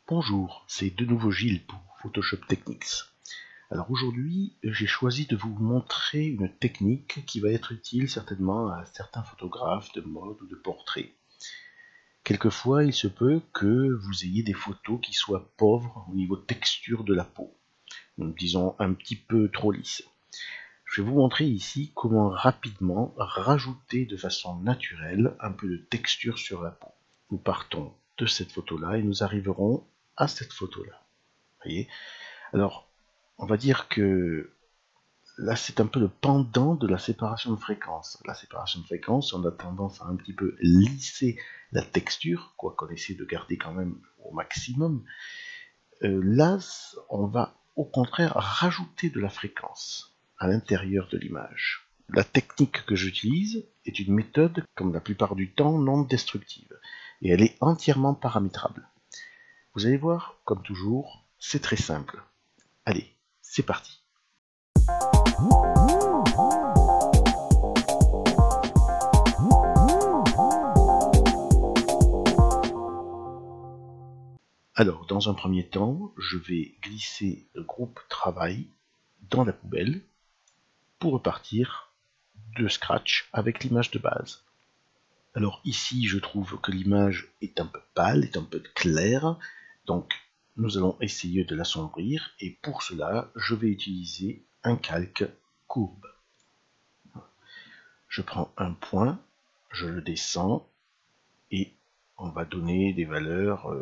Bonjour, c'est de nouveau Gilles pour Photoshop Techniques. Alors aujourd'hui, j'ai choisi de vous montrer une technique qui va être utile certainement à certains photographes de mode ou de portrait. Quelquefois, il se peut que vous ayez des photos qui soient pauvres au niveau texture de la peau, donc disons un petit peu trop lisse. Je vais vous montrer ici comment rapidement rajouter de façon naturelle un peu de texture sur la peau. Nous partons de cette photo-là et nous arriverons à cette photo-là. Voyez. Alors, on va dire que là, c'est un peu le pendant de la séparation de fréquences. La séparation de fréquences, on a tendance à un petit peu lisser la texture, quoi qu'on essaie de garder quand même au maximum. Là, on va au contraire rajouter de la fréquence à l'intérieur de l'image. La technique que j'utilise est une méthode, comme la plupart du temps, non destructive, et elle est entièrement paramétrable. Vous allez voir, comme toujours, c'est très simple. Allez, c'est parti. Alors, dans un premier temps, je vais glisser le groupe travail dans la poubelle pour repartir de scratch avec l'image de base. Alors ici, je trouve que l'image est un peu pâle, est un peu claire, donc nous allons essayer de l'assombrir, et pour cela, je vais utiliser un calque courbe. Je prends un point, je le descends, et on va donner des valeurs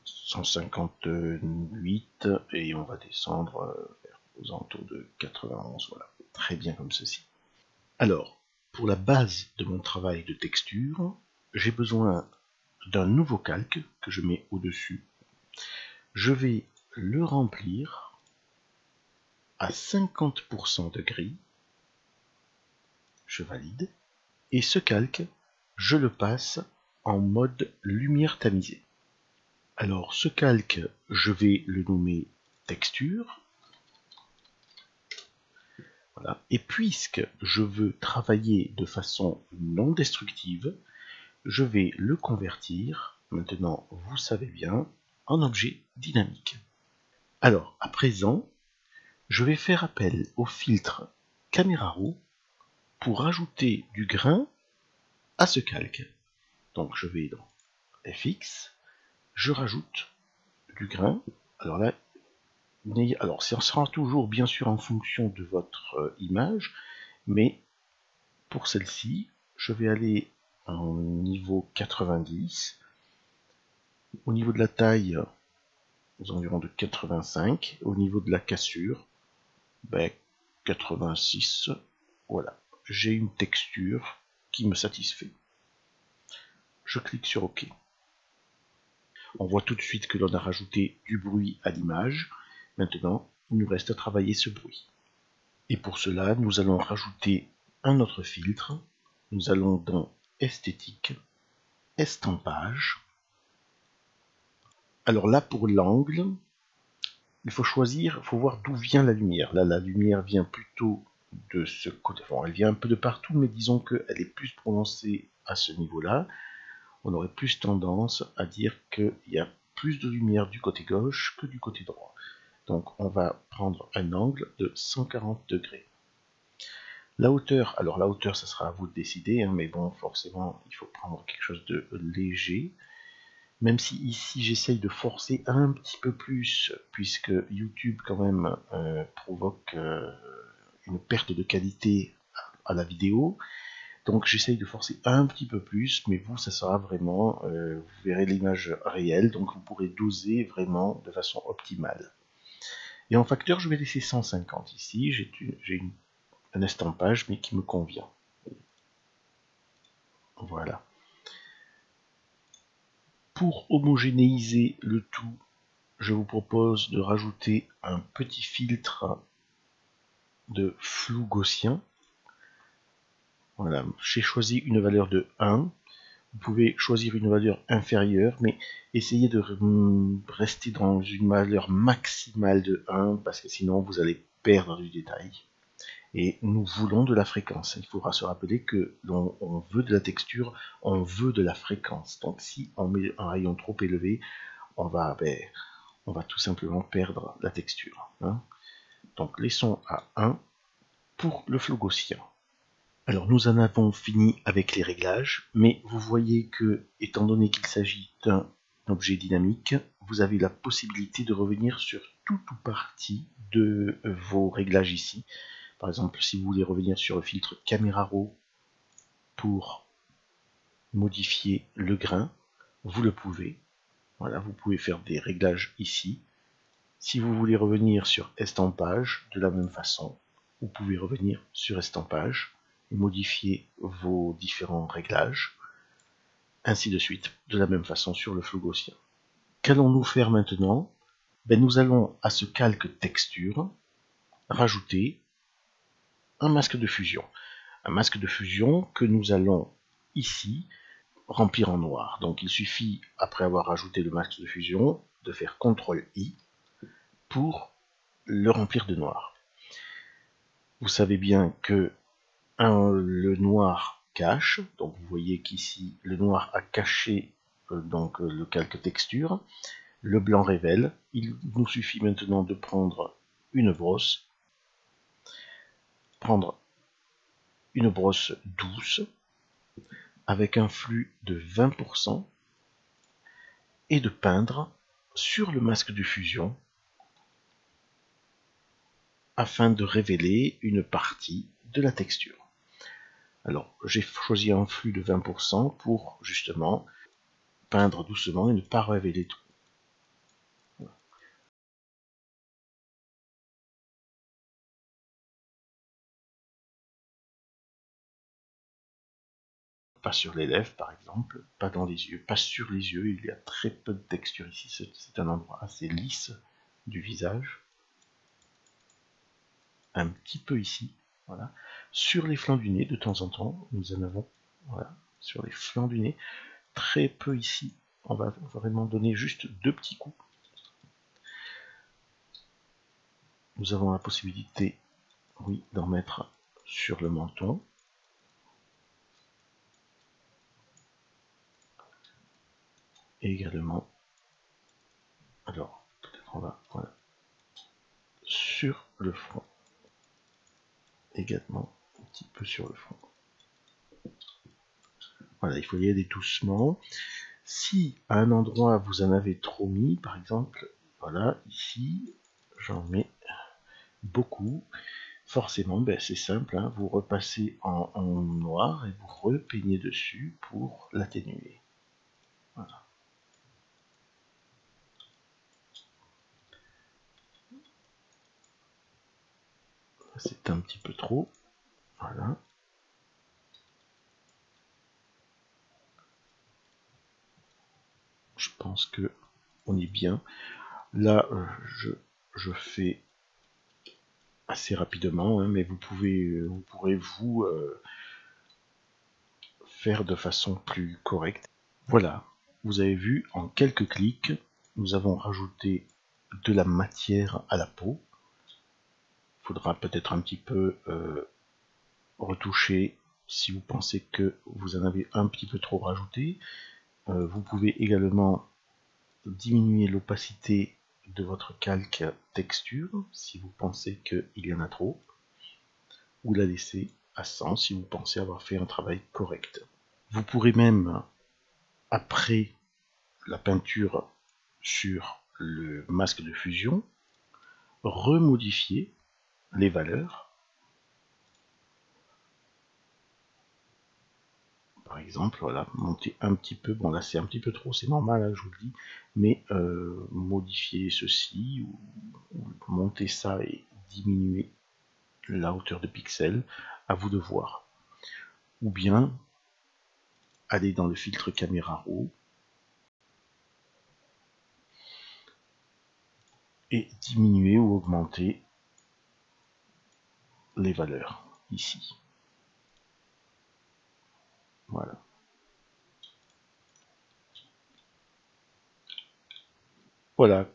158, et on va descendre aux alentours de 91, voilà, très bien comme ceci. Alors, pour la base de mon travail de texture, j'ai besoin d'un nouveau calque que je mets au-dessus. Je vais le remplir à 50% de gris. Je valide. Et ce calque, je le passe en mode lumière tamisée. Alors, ce calque, je vais le nommer texture. Voilà. Et puisque je veux travailler de façon non destructive, je vais le convertir, maintenant vous savez bien, en objet dynamique. Alors, à présent, je vais faire appel au filtre Caméra Raw pour ajouter du grain à ce calque. Donc je vais dans FX, je rajoute du grain. Alors là, ça sera toujours bien sûr en fonction de votre image, mais pour celle-ci, je vais aller au niveau 90. Au niveau de la taille, aux environs de 85. Au niveau de la cassure, 86. Voilà, j'ai une texture qui me satisfait. Je clique sur OK. On voit tout de suite que l'on a rajouté du bruit à l'image. Maintenant, il nous reste à travailler ce bruit. Et pour cela, nous allons rajouter un autre filtre. Nous allons dans Esthétique, Estampage. Alors là, pour l'angle, il faut choisir, il faut voir d'où vient la lumière. Là, la lumière vient plutôt de ce côté. Bon, elle vient un peu de partout, mais disons qu'elle est plus prononcée à ce niveau-là. On aurait plus tendance à dire qu'il y a plus de lumière du côté gauche que du côté droit. Donc on va prendre un angle de 140 degrés. La hauteur, alors la hauteur, ça sera à vous de décider, hein, mais bon, forcément, il faut prendre quelque chose de léger. Même si ici j'essaye de forcer un petit peu plus, puisque YouTube quand même provoque une perte de qualité à la vidéo. Donc j'essaye de forcer un petit peu plus, mais vous, ça sera vraiment, vous verrez l'image réelle, donc vous pourrez doser vraiment de façon optimale. Et en facteur, je vais laisser 150 ici, j'ai un estampage, mais qui me convient. Voilà. Pour homogénéiser le tout, je vous propose de rajouter un petit filtre de flou gaussien. Voilà, j'ai choisi une valeur de 1. Vous pouvez choisir une valeur inférieure, mais essayez de rester dans une valeur maximale de 1, parce que sinon vous allez perdre du détail. Et nous voulons de la fréquence. Il faudra se rappeler que on veut de la texture, on veut de la fréquence. Donc si on met un rayon trop élevé, on va tout simplement perdre la texture. Hein. Donc laissons à 1 pour le flot gaussien. Alors nous en avons fini avec les réglages, mais vous voyez que, étant donné qu'il s'agit d'un objet dynamique, vous avez la possibilité de revenir sur tout ou partie de vos réglages ici. Par exemple, si vous voulez revenir sur le filtre Camera Raw pour modifier le grain, vous le pouvez. Voilà, vous pouvez faire des réglages ici. Si vous voulez revenir sur estampage, de la même façon, vous pouvez revenir sur estampage et modifier vos différents réglages, ainsi de suite, de la même façon sur le flou gaussien. Qu'allons-nous faire maintenant? Nous allons à ce calque texture rajouter un masque de fusion. Un masque de fusion que nous allons ici remplir en noir. Donc il suffit, après avoir rajouté le masque de fusion, de faire CTRL-I pour le remplir de noir. Vous savez bien que le noir cache, donc vous voyez qu'ici le noir a caché le calque texture, le blanc révèle. Il nous suffit maintenant de prendre une brosse douce avec un flux de 20% et de peindre sur le masque de fusion afin de révéler une partie de la texture. Alors j'ai choisi un flux de 20% pour justement peindre doucement et ne pas révéler tout. Pas sur les lèvres par exemple, pas dans les yeux, pas sur les yeux, il y a très peu de texture ici, c'est un endroit assez lisse du visage. Un petit peu ici, voilà. Sur les flancs du nez, de temps en temps, nous en avons, voilà, sur les flancs du nez, très peu ici, on va vraiment donner juste 2 petits coups. Nous avons la possibilité, oui, d'en mettre sur le menton. Et également, alors, peut-être on va, voilà, sur le front. Également, un petit peu sur le front. Voilà, il faut y aller doucement. Si à un endroit vous en avez trop mis, par exemple, voilà, ici, j'en mets beaucoup. Forcément, c'est simple, hein, vous repassez en noir et vous repeignez dessus pour l'atténuer. Voilà. C'est un petit peu trop. Voilà. Je pense que on est bien. Là, je fais assez rapidement, hein, mais vous pourrez faire de façon plus correcte. Voilà, vous avez vu, en quelques clics, nous avons rajouté de la matière à la peau. Il faudra peut-être un petit peu retoucher si vous pensez que vous en avez un petit peu trop rajouté. Vous pouvez également diminuer l'opacité de votre calque texture si vous pensez qu'il y en a trop, ou la laisser à 100 si vous pensez avoir fait un travail correct. Vous pourrez même, après la peinture sur le masque de fusion, remodifier les valeurs. Par exemple, voilà, monter un petit peu, bon là c'est un petit peu trop, c'est normal, hein, je vous le dis, mais modifier ceci, ou monter ça et diminuer la hauteur de pixels, à vous de voir. Ou bien, aller dans le filtre Camera Raw, et diminuer ou augmenter les valeurs, ici. Voilà. Voilà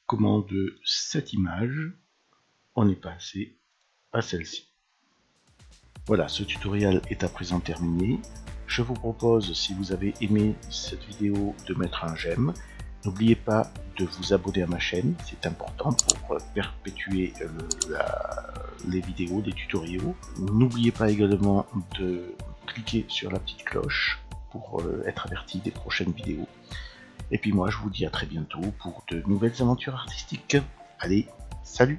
comment de cette image, on est passé à celle-ci. Voilà, ce tutoriel est à présent terminé. Je vous propose, si vous avez aimé cette vidéo, de mettre un j'aime. N'oubliez pas de vous abonner à ma chaîne, c'est important pour perpétuer les vidéos, les tutoriels. N'oubliez pas également de cliquer sur la petite cloche pour être averti des prochaines vidéos. Et puis moi je vous dis à très bientôt pour de nouvelles aventures artistiques. Allez, salut!